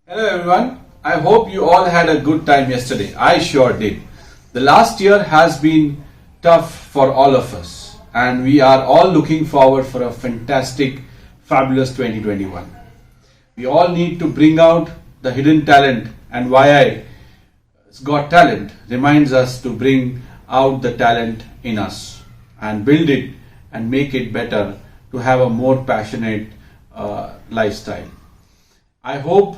Hello everyone. I hope you all had a good time yesterday. I sure did. The last year has been tough for all of us and we are all looking forward for a fantastic, fabulous 2021. We all need to bring out the hidden talent and why I got talent reminds us to bring out the talent in us and build it and make it better to have a more passionate lifestyle. I hope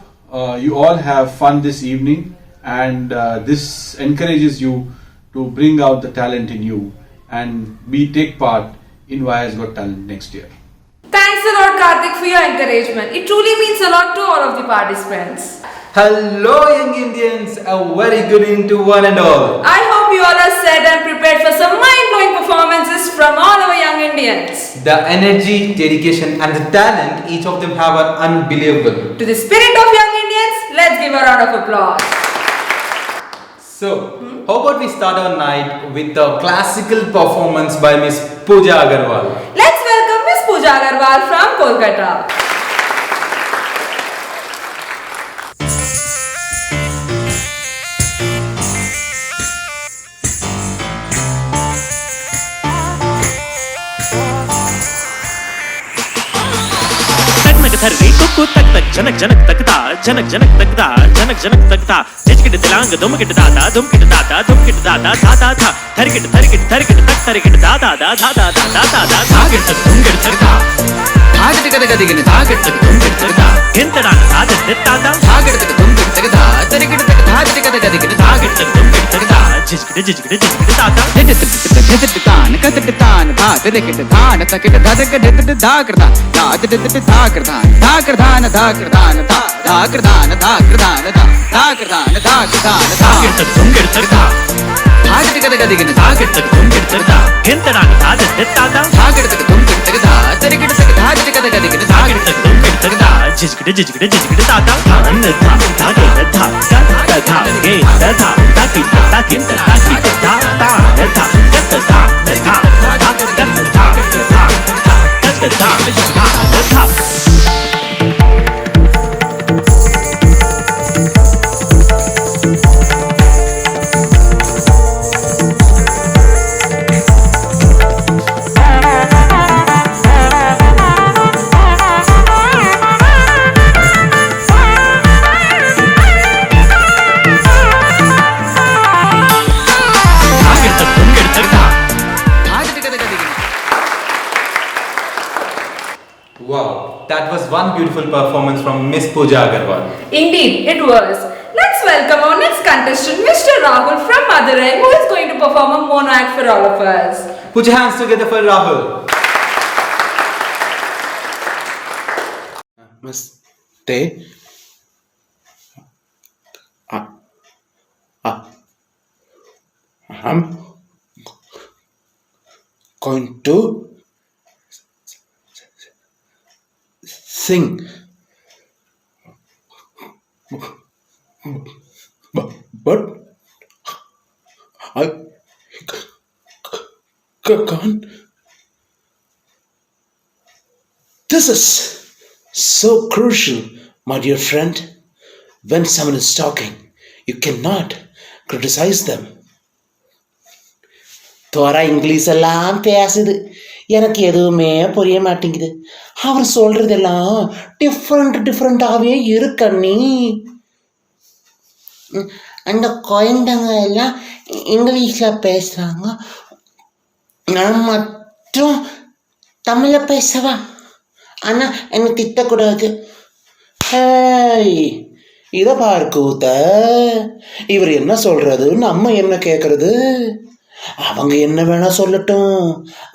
you all have fun this evening and this encourages you to bring out the talent in you and take part in Why Has Got Talent next year. Thanks a lot, Karthik, for your encouragement. It truly means a lot to all of the participants. Hello, young Indians. A very good evening to one and all. I hope you all are set and prepared for some mind-blowing performances from all our young Indians. The energy, dedication, and the talent each of them have are unbelievable. To the spirit of young Indians, let's give a round of applause. So, how about we start our night with the classical performance by Miss Pooja Agarwal? Let's welcome Miss Pooja Agarwal from Kolkata. थर्री Kuku तक तक जनक जनक तकता जनक जनक तकता जनक जनक तकता जिजकिट दिलांग दुमकिट दादा दुमकिट दादा दुमकिट दादा दादा था थरकिट थरकिट थरकिट तक थरकिट दादा दादा दादा दादा दादा धागिट तक दुमकिट तकता धागिट कद कदिगिन धागिट तक दुमकिट तकता गिनतडान दादा दित्तादा धागिट तक दुमकिट तकता थरकिट तक धागिट कद कदिगिन धागिट तक दुमकिट तकता जिजकिट जिजकिट जिजकिट दादा हिट तान कदट तान भात रिकिट धान तकिट धदक दित धाकरता दाद दित धाकरता धाकरदान धाकरदान धाकरदान धाकरदान धाकरदान धाकरदान धागिट तक दुमकिट तकता धागिट कद कदिगिन धागिट तक दुमकिट तकता गिनतडान दादा दित्तादा धागिट तक दुमकिट तकता थरकिट तक धागिट कद कदिगिन धागिट तक दुमकिट तकता जिजकिट जिजकिट जिजकिट दादा धान धा धागे धा गा धा गे धा ताकि ताकि ताकि धा ता धा धा धा Wow, that was one beautiful performance from Miss Pooja Agarwal. Indeed, it was. Let's welcome our next contestant, Mr. Rahul from Madurai, who is going to perform a mono act for all of us. Put your hands together for Rahul. Namaste. I'm going to sing, but I can't. This is so crucial, my dear friend. When someone is talking, you cannot criticize them. Torah English எல்லாம் பேசுது, எனக்கு எதுவுமே புரிய மாட்டேங்குது. அவர் சொல்றதெல்லாம் டிஃப்ரெண்டாகவே இருக்கண்ணி. அந்த குழந்தைங்க எல்லாம் இங்கிலீஷில் பேசுகிறாங்க, நான் மட்டும் தமிழில் பேசவா? ஆனால் என்னை திட்டக்கூடாது. ஹேய், இதை பாரு கூத்த, இவர் என்ன சொல்றது, நம்ம என்ன கேட்கறது? அவங்க என்ன வேணா சொல்லட்டும்,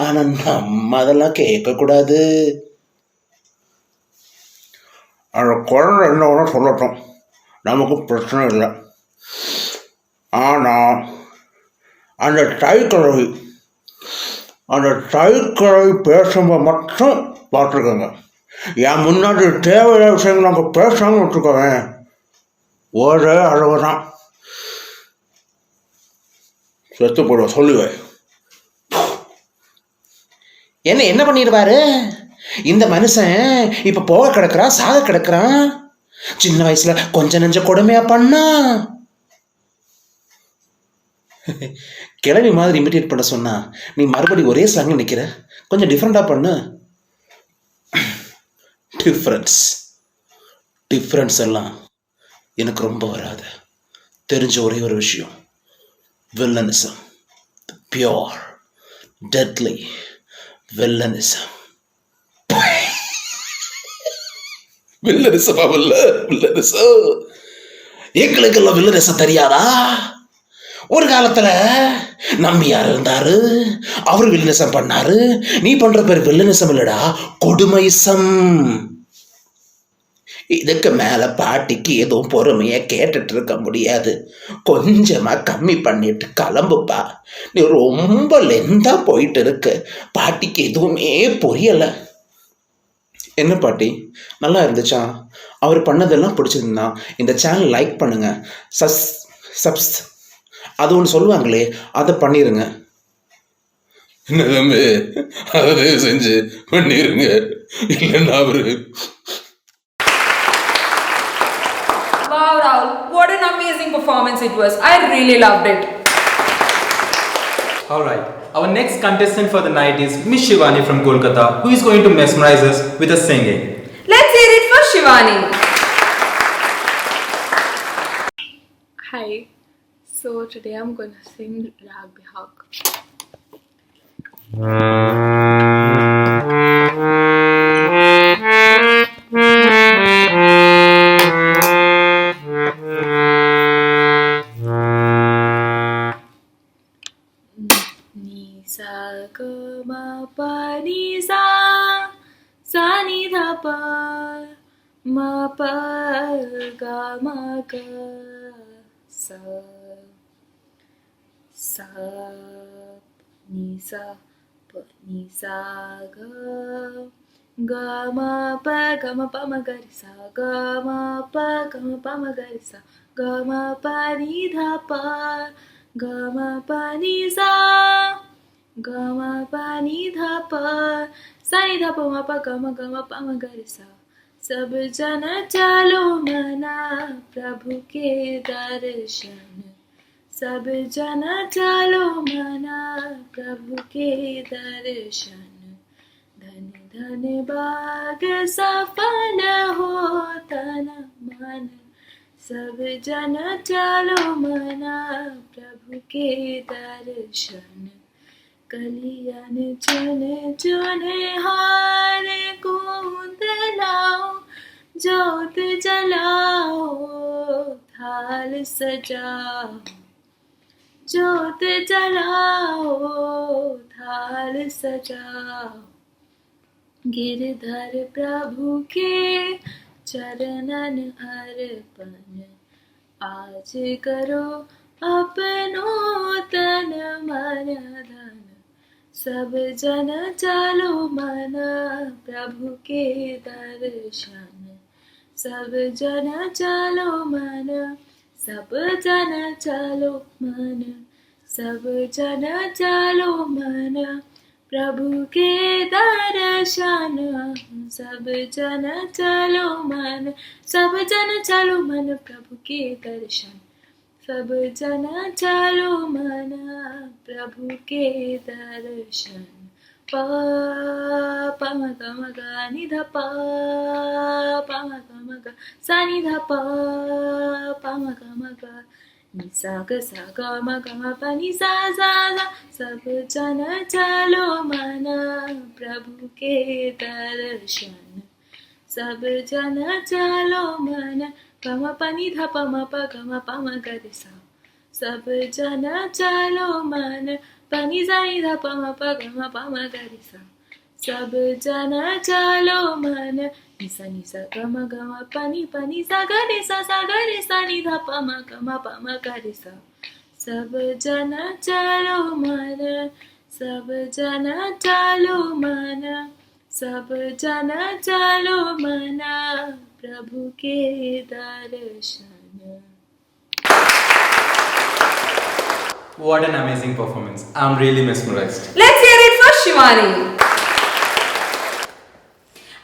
ஆனா நம்ம அதெல்லாம் கேட்கக்கூடாது. அந்த குழந்தை என்ன வேணா சொல்லட்டும், நமக்கு பிரச்சனை இல்லை. ஆனால் அந்த டைக்கிழவி பேசும்போது மட்டும் பார்த்துக்கோங்க. என் முன்னாடி தேவையான விஷயங்கள் நாங்கள் பேசாமல் வச்சுக்கோங்க, ஒரே அளவு தான் செத்து போடுவோம். சொல்லுவேன். என்ன பண்ணிடுவாரு இந்த மனுஷன்? இப்போ போக கிடக்குறான், சாக கிடக்குறான். சின்ன வயசுல கொஞ்ச நெஞ்ச கொடுமையா பண்ணா. கிளவி மாதிரி இமிட்டேட் பண்ண சொன்னா நீ மறுபடி ஒரே ஸ்லாங்ல நிக்கிற. கொஞ்சம் டிஃப்ரெண்டா பண்ணு. டிஃப்ரென்ஸ் எல்லாம் எனக்கு ரொம்ப வராது. தெரிஞ்ச ஒரே ஒரு விஷயம், வில்லனிசம், பியோர் டெட்லி வில்லனிசம். வில்லனிசமா வில்லனிசம்? எங்களுக்கெல்லாம் வில்லனிசம் தெரியாதா? ஒரு காலத்துல நம்பியார் இருந்தாரு, அவரு வில்லனிசம் பண்ணாரு. நீ பண்ற பேர் வில்லனிசம் இல்லடா, கொடுமைசம். இதுக்கு மேல பாட்டிக்கு எதுவும் பொறுமைய கேட்டுட்டு இருக்க முடியாது. கொஞ்சமா கம்மி பண்ணிட்டு கிளம்புப்பா. நீ ரொம்ப லெந்தா போயிட்டு இருக்கு. பாட்டிக்கு எதுவுமே புரியல. என்ன பாட்டி, நல்லா இருந்துச்சா? அவர் பண்ணதெல்லாம் பிடிச்சிருந்தா இந்த சேனல் லைக் பண்ணுங்க, சப்ஸ் அது ஒன்று சொல்லுவாங்களே, அதை பண்ணிருங்க. என்ன தம்பி, அதை செஞ்சு பண்ணிருங்க, இல்லைன்னா அவரு. Wow, Rahul, what an amazing performance it was. I really loved it. Alright, our next contestant for the night is Miss Shivani from Kolkata, who is going to mesmerize us with her singing. Let's hear it for Shivani. Hi, so today I'm gonna sing Rag Bihag. Ni sa ga ma pa ni sa ni dha pa ma pa ga ma ga sa ni sa ga ma pa ma ga ri sa ga ma pa ma ga ri sa ga ma pa ni dha pa ga ma pa ni sa ni dha pa ma pa ma ga ri sa. सब जन चलो मना प्रभु के दर्शन. सब जन चलो मना प्रभु के दर्शन. धन धन बाग सफल हो तन मन. सब जन चलो मना प्रभु के दर्शन. कलियन चुन चुन हार कूद लाओ. ज्योत जलाओ थाल सजाओ. ज्योत जलाओ थाल सजाओ. गिरधर प्रभु के चरणन अर्पण. आज करो अपनो तन मन धन. सब जन चलो मना प्रभु के दर्शन. सब जन चलो मन. सब जन चलो मन. सब जन चलो मन प्रभु के दर्शन. सब जन चलो मन. सब जन चलो मन प्रभु के दर्शन. सब जन चलो मन प्रभु के दर्शन. पा म ग नि ध पा म ग सा नि ध पा म ग नि सा ग म प नि सा सा. सब जन चलो मन प्रभु के दर्शन. सब जन चलो मन प म प नि ध प म प म ग रे सा. सब जन चलो मन प नि सा नि ध प म प म ग रे सा. सब जन चलो मन नि सा ग म प नि सा ग रे सा नि ध प म ग रे सा. सब जन चलो मन. सब जन चलो मन. सब जन चलो मन प्रभु के दर्शन. What an amazing performance. I'm really mesmerized. Let's hear it for Shivani.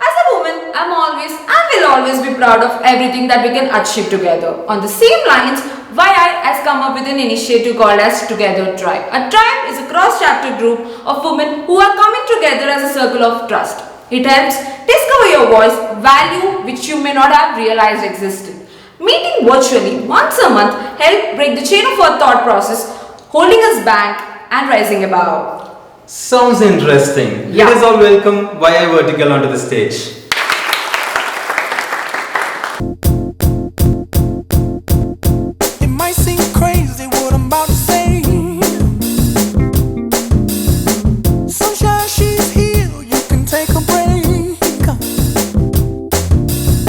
As a woman, I'm always and will always be proud of everything that we can achieve together. On the same lines, YI has come up with an initiative called as Together Tribe. A tribe is a cross-chapter group of women who are coming together as a circle of trust. It helps discover your voice, value which you may not have realized existed. Meeting virtually once a month help break the chain of our thought process, holding us back and rising above. Sounds interesting. Yeah. Let us all welcome YI Vertical onto the stage. It might seem crazy what I'm about to say. Sunshine, she's here, you can take a break.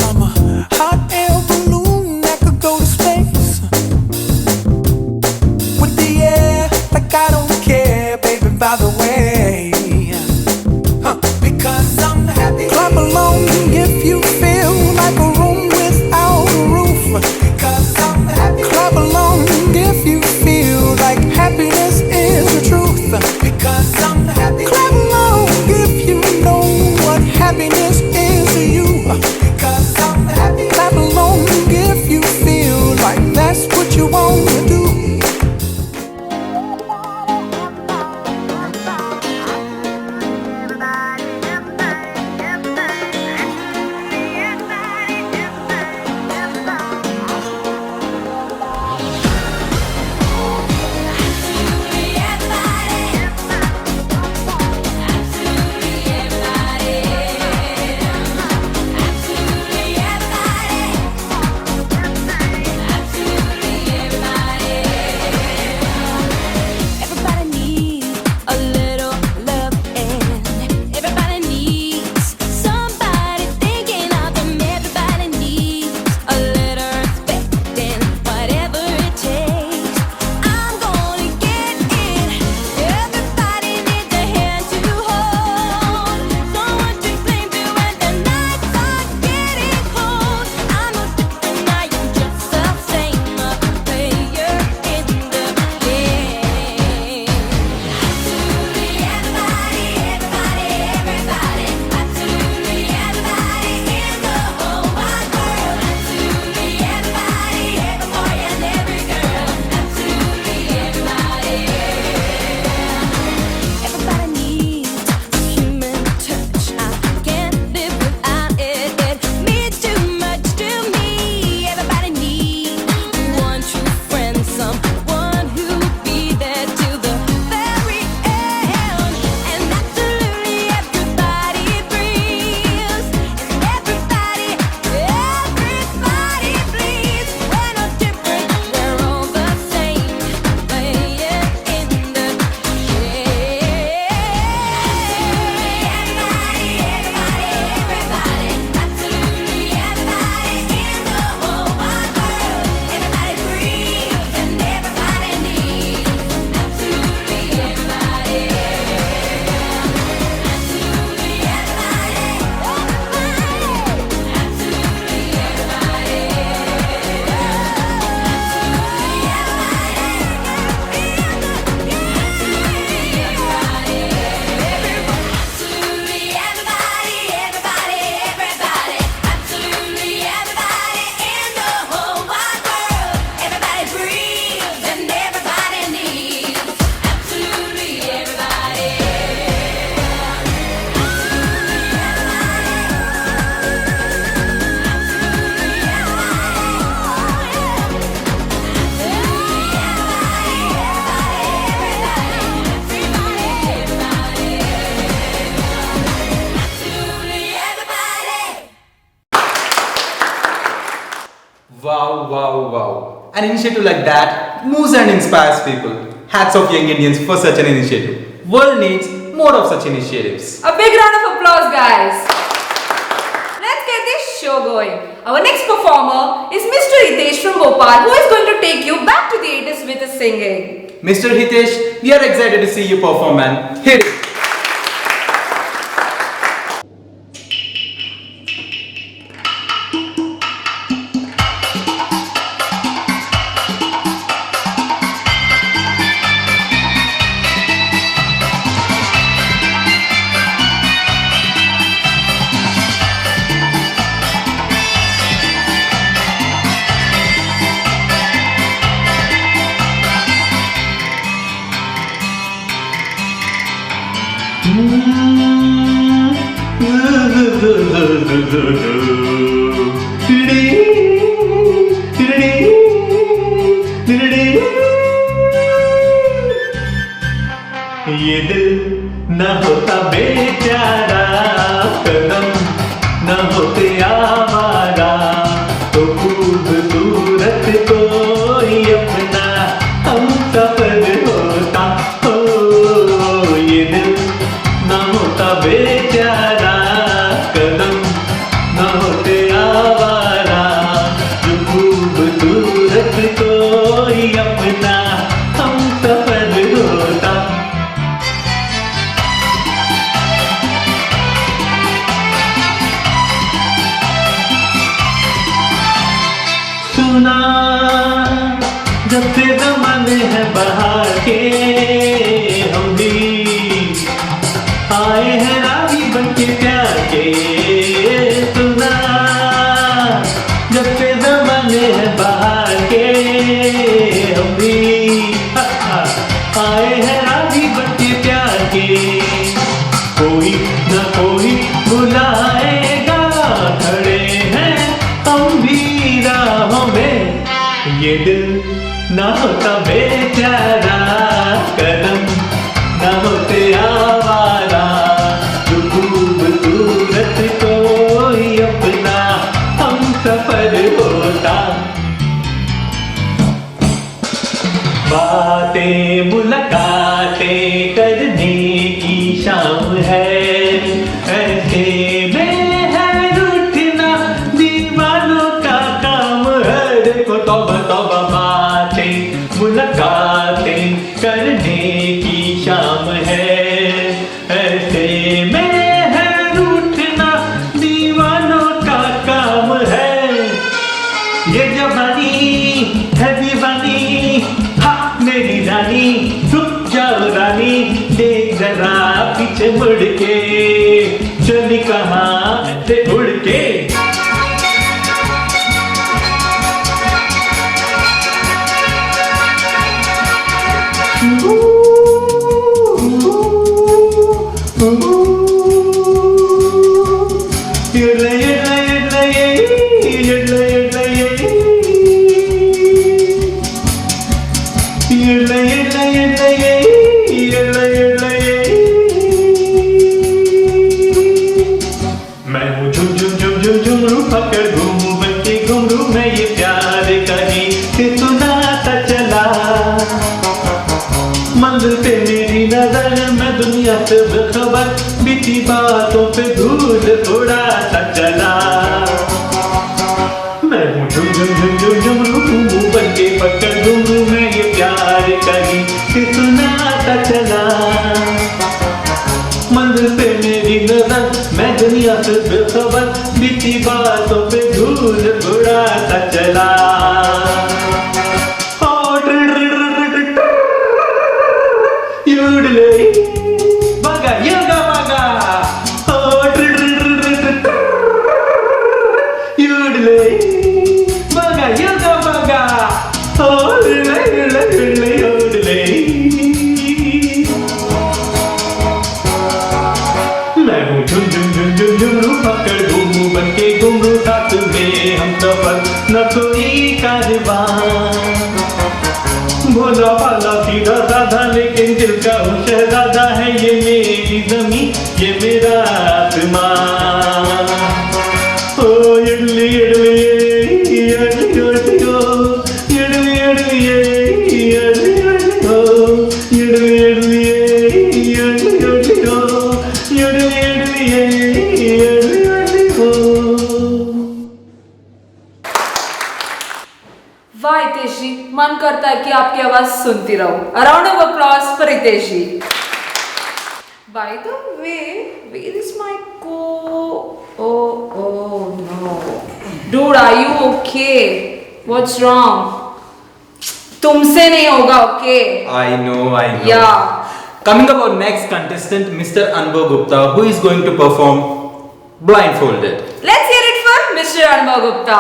I'm a hot air balloon that could go to space. With the air, like I don't care, baby, by the way. Because I'm happy. Clap along if you feel like a room without a roof. Because I'm happy. Clap along if you feel like happiness is the truth. Because I'm happy. Clap along if you know what happiness is to you. Because I'm happy. Clap along if you feel like that's what you want to do. Everybody needs a little love, and everybody needs somebody thinking of them. Everybody needs a little respect, and whatever it takes, I'm gonna get it. Everybody needs a hand to hold, someone to cling to when the nights are getting cold. I'm no different, I am just the same, a player in the game. Absolutely everybody, everybody, absolutely everybody in the whole wide world. Absolutely everybody, every boy and every girl. Absolutely everybody. Everybody needs a human touch. I can't live without it. It means too much to me. Everybody needs one true friend, someone who'll be there till the very end. And absolutely everybody breathes. And everybody bleeds. We're no different, we're all the same. Playing in the shade. Everybody, absolutely everybody in the whole wide world. Everybody breathes and everybody needs. Absolutely everybody. Absolutely everybody. Absolutely everybody, everybody, absolutely everybody in the whole wide world. Everybody breathes and everybody needs. Absolutely everybody. Wow, wow, wow. An initiative like that moves and inspires people. Hats off young Indians for such an initiative. World needs more of such initiatives. A big round of applause, guys. Let's get this show going. Our next performer is Mr. Hitesh from Bhopal, who is going to take you back to the 80s with his singing. Mr. Hitesh, we are excited to see you perform, man. Hit it. ये दिल न होता बेचारा, कदम न होते आवारा, तो खूबसूरत कोई अपना हम सफर होता। हो ये दिल न होता बेचारा, कदम न होते आवारा, जो खूबसूरत कोई अपना हम सफर होता। सुना जब से जमाने हैं बहार के, हम भी आए हैं राही बन के प्यार के। सुना जब से जमाने हैं बहार के, हम भी आए हैं राही बन के प्यार के। कोई न कोई बुलाएगा, खड़े हैं हम भी राहों में। ये दिल ना होता बेचारा, कदम ना होते आवारा, जो खूबसूरत कोई अपना हम सफर होता। बातें मुलाकातें करने की शाम है, ऐसे में है रूठना दीवानों का काम है। देखो तौबा तौबा, बातें मुलाकातें करने की शाम है, ऐसे में है रूठना दीवानों का काम है। ये जवानी है दीवानी, हाँ मेरी रानी, रुक जाओ रानी, देख जरा पीछे मुड़ के, चली कहाँ से उड़ के। मैं हूँ झुम झुम झुम झुम झुमरू, पकड़ घूमू बन के घुंघरू, मैं ये प्यार का गीत सुनाता चला। मंजिल पे मेरी नजर, मैं दुनिया से बेखबर, बीती बातों पे धूल उड़ाता चला। मैं हूँ झुम झुम झुम झुम झुमरू, घूमू बन के पकड़ घुंघरू, मैं ये प्यार का गीत सुनाता चला। मंजिल पे मेरी नजर, मैं दुनिया से बेखबर, बीती बातों पे धूल उड़ाता चला। युडले बगा योगा बगा, युडले बगा योगा बगा, युडले। मैं हूँ झुम झुम झुम झुम झुमरू, पकड़ घूमू बन के घुंघरू, साथ में हम सफर न कोई कारवां। भोला भाला सीधा साधा, लेकिन दिल का हूँ शहजादा है। ये मेरी जमी, ये मेरा आसमां। ओ इडली इडली इडली इडली हो, इडली इडली इडली इडली हो, इडली इडली इडली इडली हो, इडली इडली इडली इडली हो। वाह हितेश जी, मन करता है कि आपकी आवाज सुनती रहूं। Around of applause for Hitesh ji. By the way, where is my oh no, dude, are you okay? What's wrong? तुमसे नहीं होगा, okay? I know. Yeah. Coming up our next contestant, Mr. Anubhav Gupta, who is going to perform blindfolded. Let's hear it for Mr. Anubhav Gupta.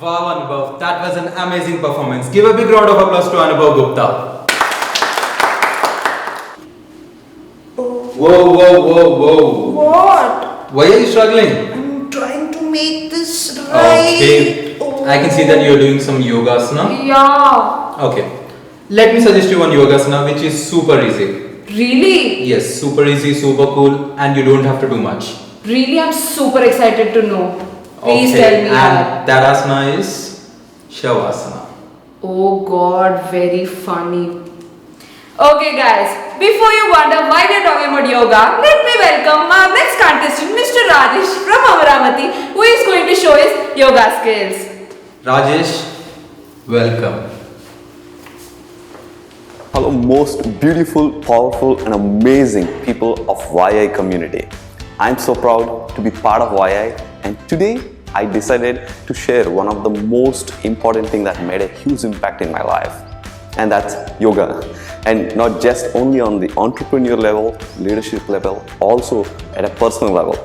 Wow, Anubhav, that was an amazing performance. Give a big round of applause to Anubhav Gupta. Whoa, whoa, whoa, whoa. What? Why are you struggling? I'm trying to make this right. Okay, I can see that you're doing some yogasana. Yeah. Okay, let me suggest you one yogasana which is super easy. Really? Yes, super easy, super cool, and you don't have to do much. Really, I'm super excited to know. Please Okay, tell me and that asana is Shavasana. Oh god, very funny. Okay guys, before you wonder why we are talking about yoga, let me welcome our next contestant, Mr. Rajesh from Amaravati, who is going to show his yoga skills. Rajesh, welcome. Hello, most beautiful, powerful, and amazing people of YI community. I'm so proud to be part of YI, and today I decided to share one of the most important things that made a huge impact in my life, and that's yoga. And not just only on the entrepreneur level, leadership level, also at a personal level.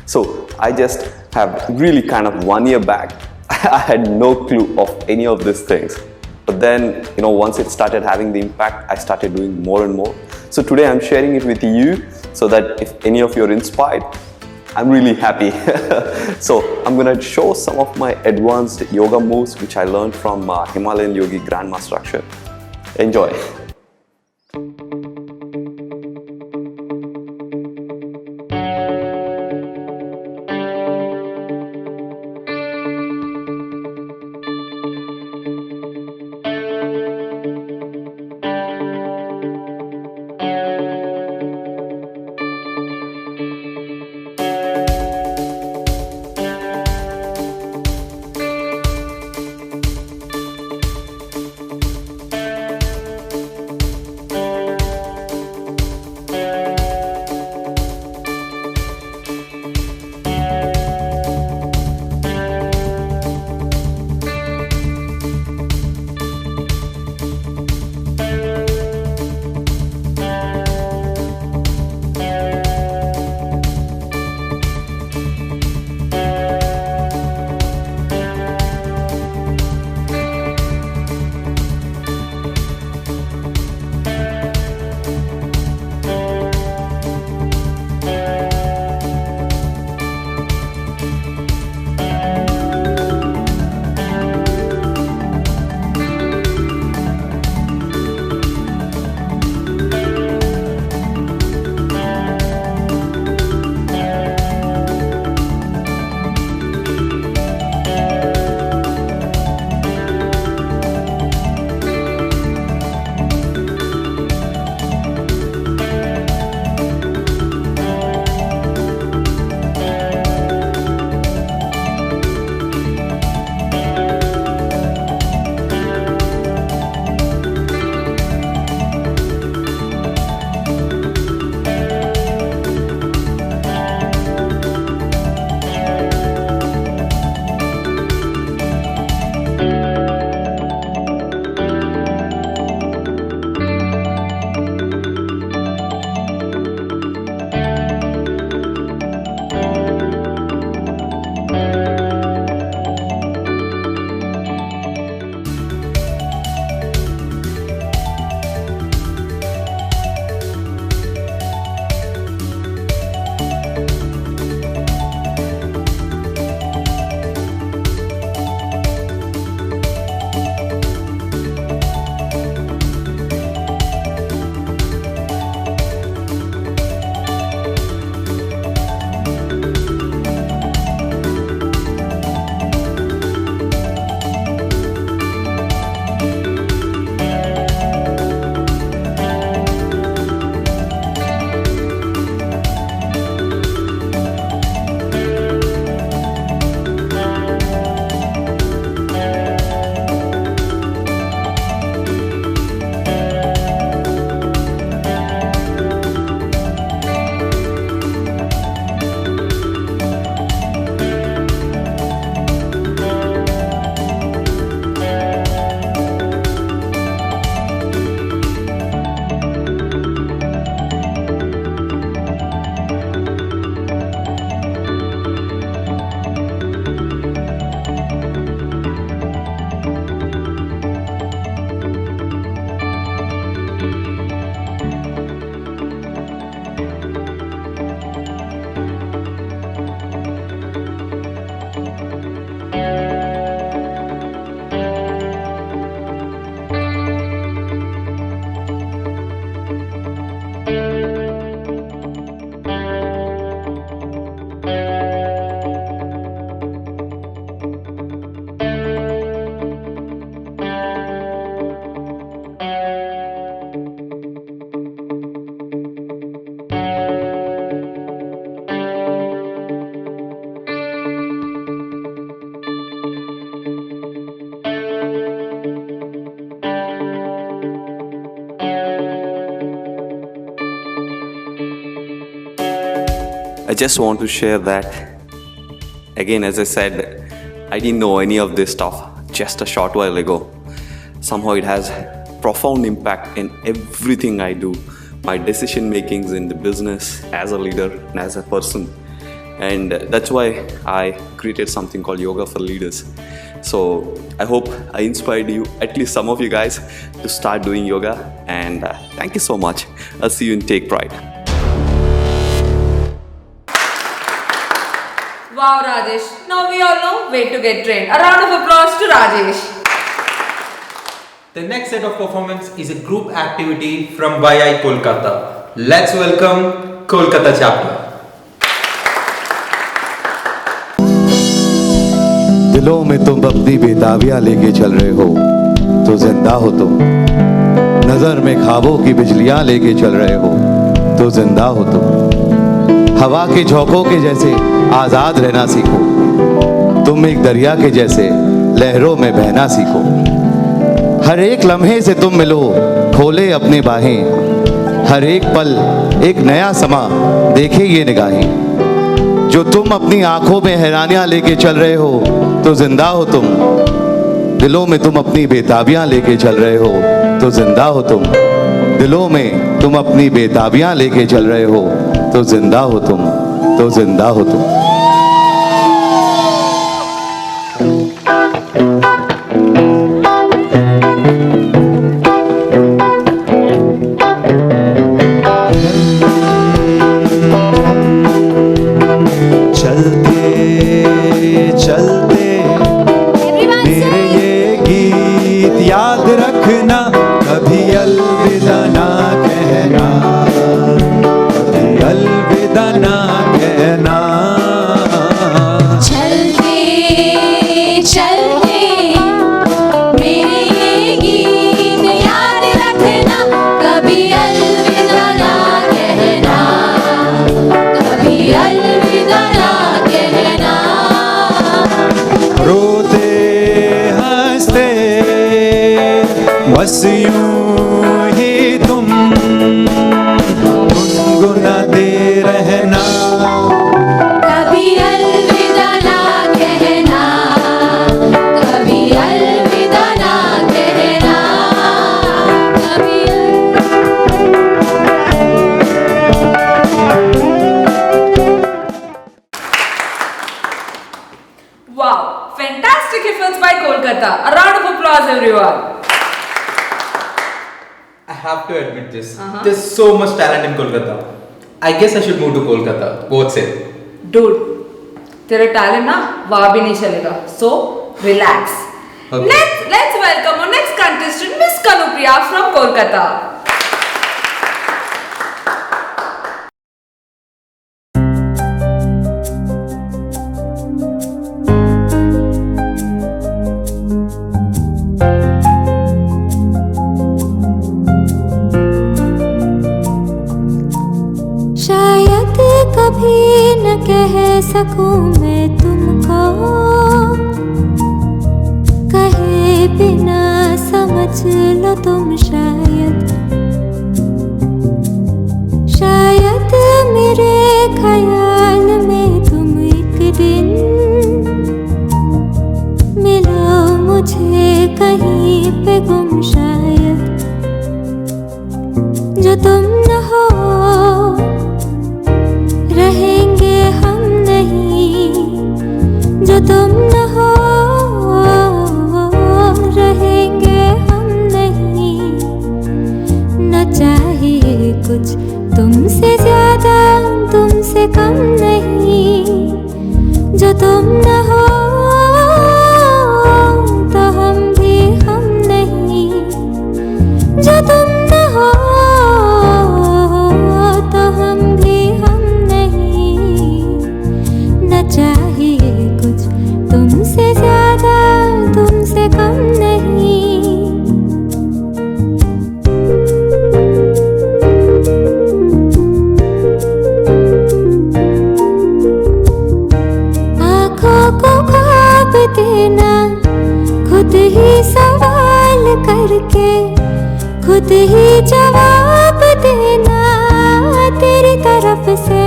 So I just have really kind of 1 year back, I had no clue of any of these things. But then, once it started having the impact, I started doing more and more. So today I'm sharing it with you so that if any of you are inspired, I'm really happy. So I'm gonna show some of my advanced yoga moves which I learned from Himalayan Yogi Grandmaster Akshay. Enjoy. I just want to share that. Again, as I said, I didn't know any of this stuff just a short while ago. Somehow it has profound impact in everything I do, my decision makings in the business, as a leader and as a person. And that's why I created something called Yoga for Leaders. So I hope I inspired you, at least some of you guys, to start doing yoga. And thank you so much. I'll see you in Take Pride. Wow, Rajesh. Now we all know where to get trained. A round of applause to Rajesh. The next set of performance is a group activity from YI Kolkata. Let's welcome Kolkata chapter. दिलों में तुम अपनी बेताबियां लेके चल रहे हो तो जिंदा हो तुम। नजर में ख्वाबों की बिजलियां लेके चल रहे हो तो जिंदा हो तुम। हवा के झोंकों के जैसे आजाद रहना सीखो, तुम एक दरिया के जैसे लहरों में बहना सीखो। हर एक लम्हे से तुम मिलो, खोले अपनी बाहें, हर एक पल एक नया समा देखे ये निगाहें। जो तुम अपनी आंखों में हैरानियां लेके चल रहे हो तो जिंदा हो तुम। दिलों में तुम अपनी बेताबियां लेके चल रहे हो तो जिंदा हो तुम। दिलों में तुम अपनी बेताबियां लेके चल रहे हो तो जिंदा हो तुम, तो जिंदा हो तुम। बस यूं ही तुम गुनगुनाते रहना, कभी अलविदा ना कहना, कभी अलविदा ना कहना, कभी Wow, fantastic efforts by Kolkata. A round of applause, everyone. I have to admit this. There's so much talent in Kolkata. I guess I should move to Kolkata. What's it? Dude, तेरा talent ना वहाँ भी नहीं चलेगा. So relax. Okay. Let's welcome our next contestant, Miss Kanupriya from Kolkata. शायद कभी न कह सकूं मैं तुमको, कहे बिना समझ लो तुम शायद। शायद मेरे ख्याल में तुम एक दिन मिलो मुझे कहीं पे गुम शायद। जो तुम न हो रहेंगे हम नहीं, जो तुम न हो रहेंगे हम नहीं। न चाहिए कुछ तुमसे ज्यादा तुमसे कम नहीं, जो तुम न हो तो हम भी हम नहीं, जो तुम न हो तो हम भी हम नहीं। न चाहिए कुछ तुमसे ज्यादा तुमसे कम नहीं। आँखों को ख्वाब देना, खुद ही सवाल करके खुद ही जवाब देना। तेरी तरफ से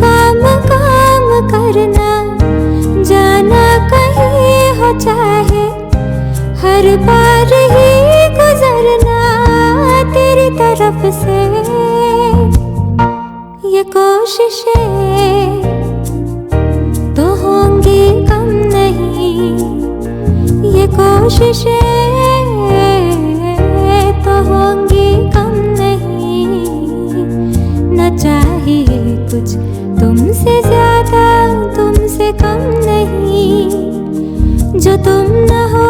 काम काम करना, जाना कहीं हो चाहे, हर बार ही गुजरना तेरी तरफ से। ये कोशिशें तो होंगी कम नहीं, ये कोशिशें तो होंगी कम नहीं। न चाहिए कुछ तुमसे ज्यादा, तुमसे कम नहीं। जो तुम न हो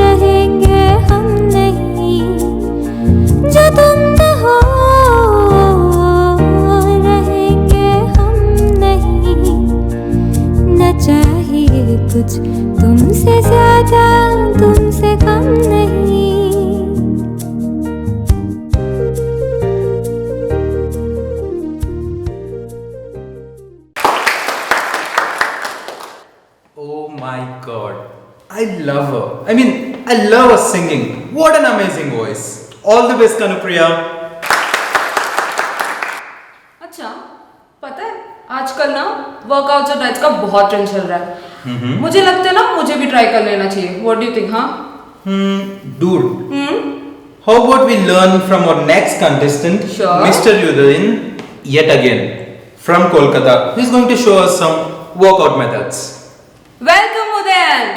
रहेंगे हम नहीं, जो तुम न हो रहेंगे हम नहीं। न चाहिए कुछ तुमसे ज्यादा, तुमसे कम नहीं। Oh my god, I love her. I mean, I love her singing. What an amazing voice. All the best, Kanupriya. अच्छा, पता है आजकल ना वर्कआउट्स और डाइट्स का बहुत ट्रेंड चल रहा है। मुझे लगता है ना मुझे भी ट्राई कर लेना चाहिए। What do you think? हाँ Dude, how about we learn from our next contestant, Sure. Mr. Udain, yet again from Kolkata, who is going to show us some workout methods. Welcome Udayan.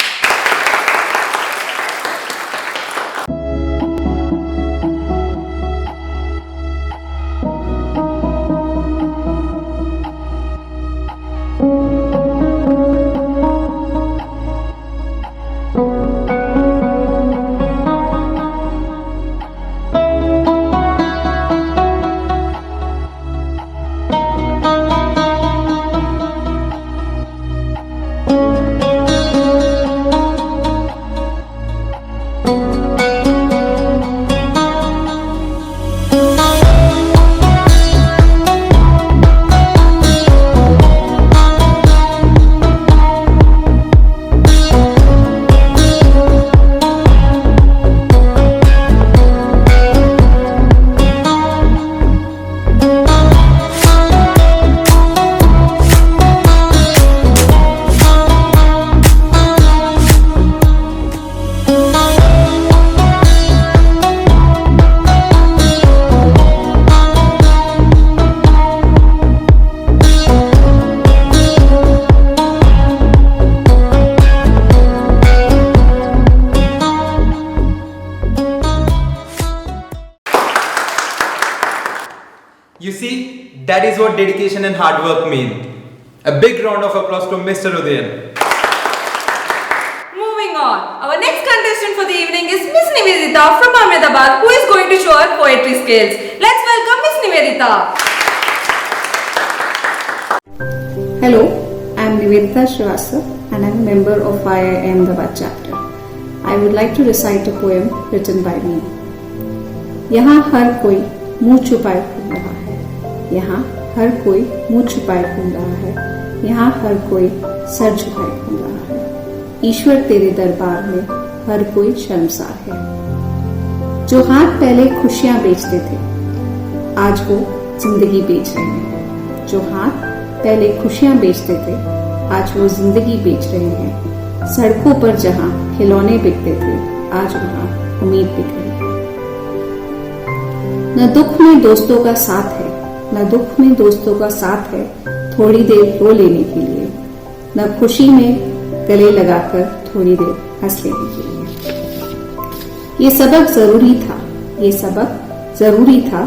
You see, that is what dedication and hard work mean. A big round of applause to Mr. Udayan. Moving on, our next contestant for the evening is Miss Nivedita from Ahmedabad, who is going to show her poetry skills. Let's welcome Miss Nivedita. Hello, I am Nivedita Srivastava and I am a member of YIA Ahmedabad chapter. I would like to recite a poem written by me. यहाँ हर कोई मुंह छुपाए घूम रहा है, यहाँ हर कोई मुंह छुपाए घूम रहा है, यहाँ हर कोई सर झुकाए घूम रहा है। ईश्वर तेरे दरबार में हर कोई शर्मसार है। जो हाथ पहले खुशियां बेचते थे, आज वो जिंदगी बेच रहे हैं। जो हाथ पहले खुशियां बेचते थे, आज वो जिंदगी बेच रहे हैं। सड़कों पर जहां खिलौने बिकते थे, आज वहां उम्मीद बिक रही है। न दुख में दोस्तों का साथ है, न दुख में दोस्तों का साथ है थोड़ी देर रो लेने के लिए, न खुशी में गले लगाकर थोड़ी देर हंस लेने के लिए। ये सबक जरूरी था, ये सबक जरूरी था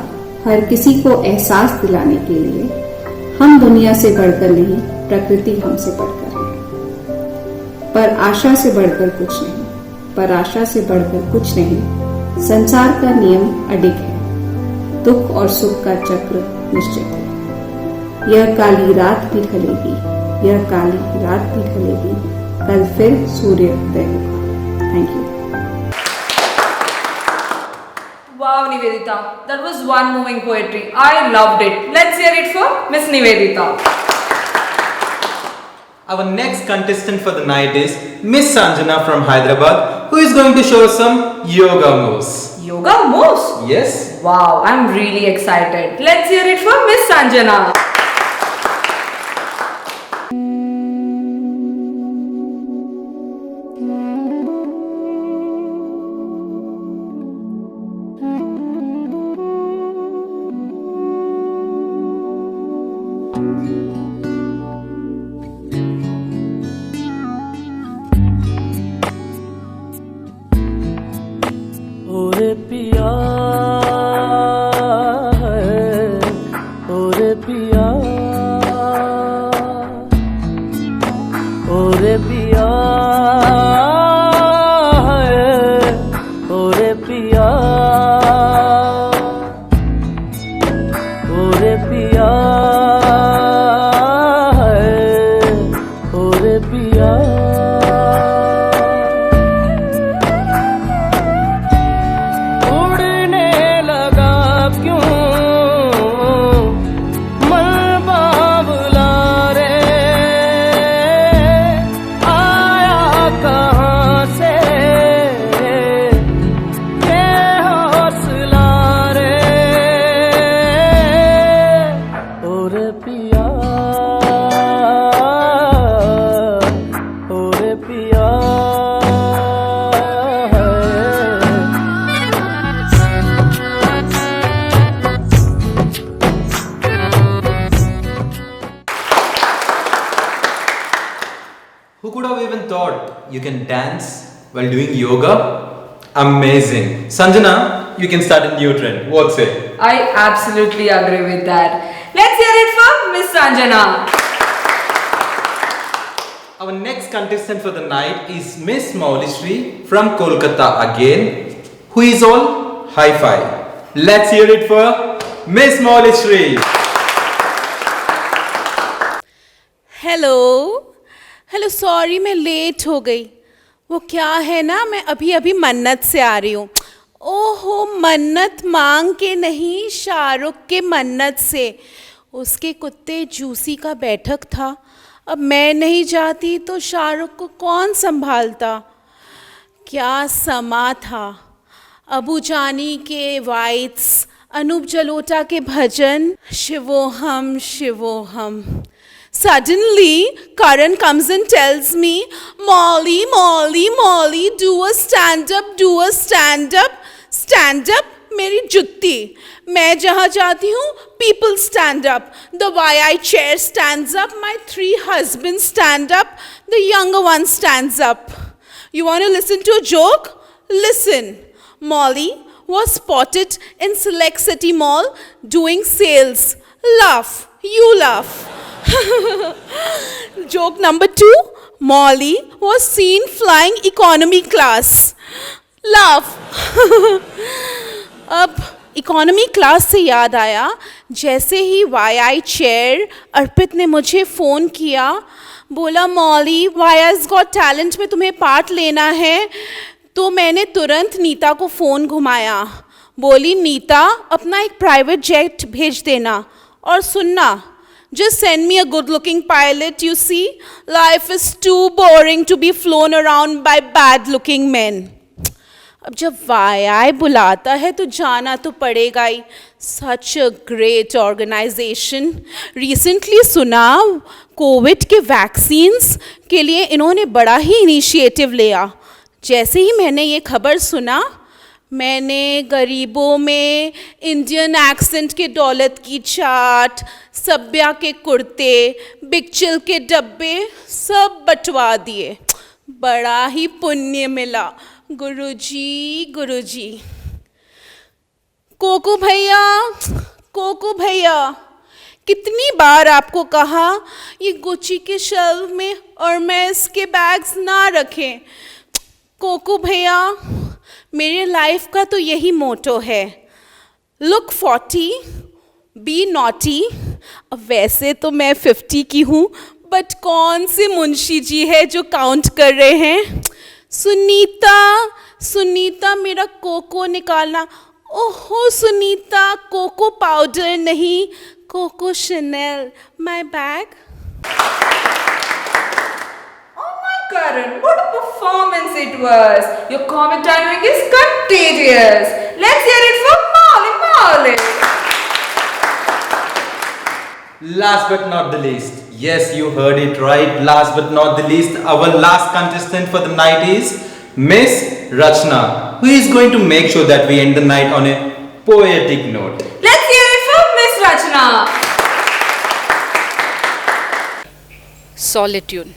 हर किसी को एहसास दिलाने के लिए। हम दुनिया से बढ़कर नहीं, प्रकृति हमसे बढ़कर है। पर आशा से बढ़कर कुछ नहीं, पर आशा से बढ़कर कुछ नहीं। संसार का नियम अडिग है, दुख और सुख का चक्र निश्चित है। यह काली रात भी ढलेगी, यह काली रात भी ढलेगी, कल फिर सूर्योदय होगा। Thank you. Wow, Nivedita, that was one moving poetry. I loved it. Let's hear it for Miss Nivedita. Our next contestant for the night is Miss Sanjana from Hyderabad, who is going to show us some yoga moves. Yoga moves? Yes. Wow, I'm really excited. Let's hear it for Miss Sanjana. ओरे पिया ओरे पिया ओरे पिया ओरे पिया ओरे पिया ओरे पिया उड़ने लगा क्यों मन बाबुला रे आया कहाँ से ये हौसला रे ओरे पिया ओरे पिया Who could have even thought you can dance while doing yoga? Amazing. Sanjana, you can start a new trend. What say? I absolutely agree with that. Let's hear it from Miss Sanjana. Our next contestant for the night is Miss Maulishri from Kolkata again, who is all hi-fi. Let's hear it for Miss Maulishri. Hello hello sorry मैं late हो गई। वो क्या है ना, मैं अभी अभी मन्नत से आ रही हूँ। ओहो, मन्नत मांग के नहीं, शाहरुख के मन्नत से। उसके कुत्ते जूसी का बैठक था। अब मैं नहीं जाती तो शाहरुख को कौन संभालता। क्या समा था। अबू जानी के वाइट्स, अनूप जलोटा के भजन, शिवोहम शिवोहम। Suddenly, Karan comes and tells me, Molly, Molly, Molly, do a stand-up, do a stand-up. Stand-up? मेरी जुत्ती। मैं जहाँ जाती हूँ, people stand up. The YI chair stands up. My 3 husbands stand up. The younger one stands up. You want to listen to a joke? Listen. Molly was spotted in Select City Mall doing sales. Laugh. You laugh. Joke number 2. Molly was seen flying economy class. Laugh. अब economy class से याद आया, जैसे ही YI chair अर्पित ने मुझे phone किया, बोला Molly YI's Got Talent में तुम्हें पार्ट लेना है, तो मैंने तुरंत नीता को फ़ोन घुमाया। बोली नीता अपना एक प्राइवेट जेट भेज देना, और सुनना, just send me a good looking pilot, you see, life is too boring to be flown around by bad looking men. अब जब YI बुलाता है तो जाना तो पड़ेगा ही। Such a great organization. Recently सुना कोविड के वैक्सीन्स के लिए इन्होंने बड़ा ही इनिशिएटिव लिया। जैसे ही मैंने ये खबर सुना, मैंने गरीबों में इंडियन एक्सेंट के दौलत की चाट, सब्या के कुर्ते, बिग चिल के डब्बे सब बंटवा दिए। बड़ा ही पुण्य मिला। गुरुजी गुरुजी। कोको भैया, कोको भैया, कितनी बार आपको कहा ये गुच्ची के शेल्फ में हर्मेस के बैग्स ना रखें। कोको भैया, मेरे लाइफ का तो यही मोटो है, लुक 40, बी नॉटी। अब वैसे तो मैं 50 की हूँ, बट कौन से मुंशी जी है जो काउंट कर रहे हैं। सुनीता, सुनीता मेरा कोको निकालना। ओहो सुनीता, कोको पाउडर नहीं, cocoa Chanel, my bag. Karan, what a performance it was! Your comic timing is contagious. Let's hear it from Molly. Maulik. Last but not the least, yes, you heard it right. Last but not the least, our last contestant for the night is Miss Rachna, who is going to make sure that we end the night on a poetic note. Let's hear it from Miss Rachna. Solitude.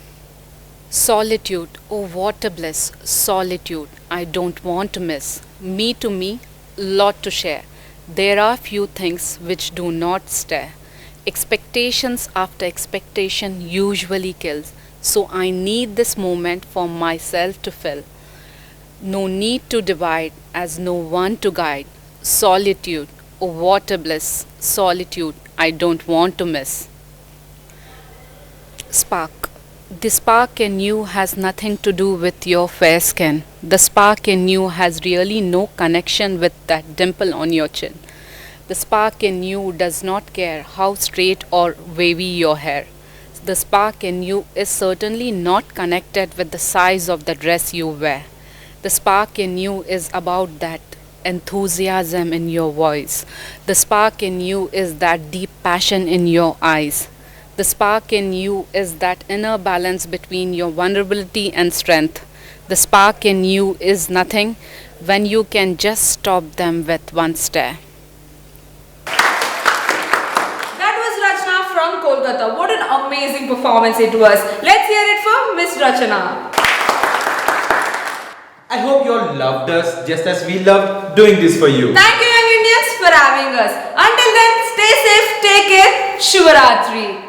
Solitude, oh what a bliss. Solitude, I don't want to miss. Me to me, lot to share. There are few things which do not stare. Expectations after expectation usually kills. So I need this moment for myself to fill. No need to divide, as no one to guide. Solitude, oh what a bliss. Solitude, I don't want to miss. Spark. The spark in you has nothing to do with your fair skin. The spark in you has really no connection with that dimple on your chin. The spark in you does not care how straight or wavy your hair. The spark in you is certainly not connected with the size of the dress you wear. The spark in you is about that enthusiasm in your voice. The spark in you is that deep passion in your eyes. The spark in you is that inner balance between your vulnerability and strength. The spark in you is nothing when you can just stop them with one stare. That was Rachna from Kolkata. What an amazing performance it was. Let's hear it from Miss Rachna. I hope you all loved us just as we loved doing this for you. Thank you, young Indians, for having us. Until then, stay safe, take care. Shivaratri.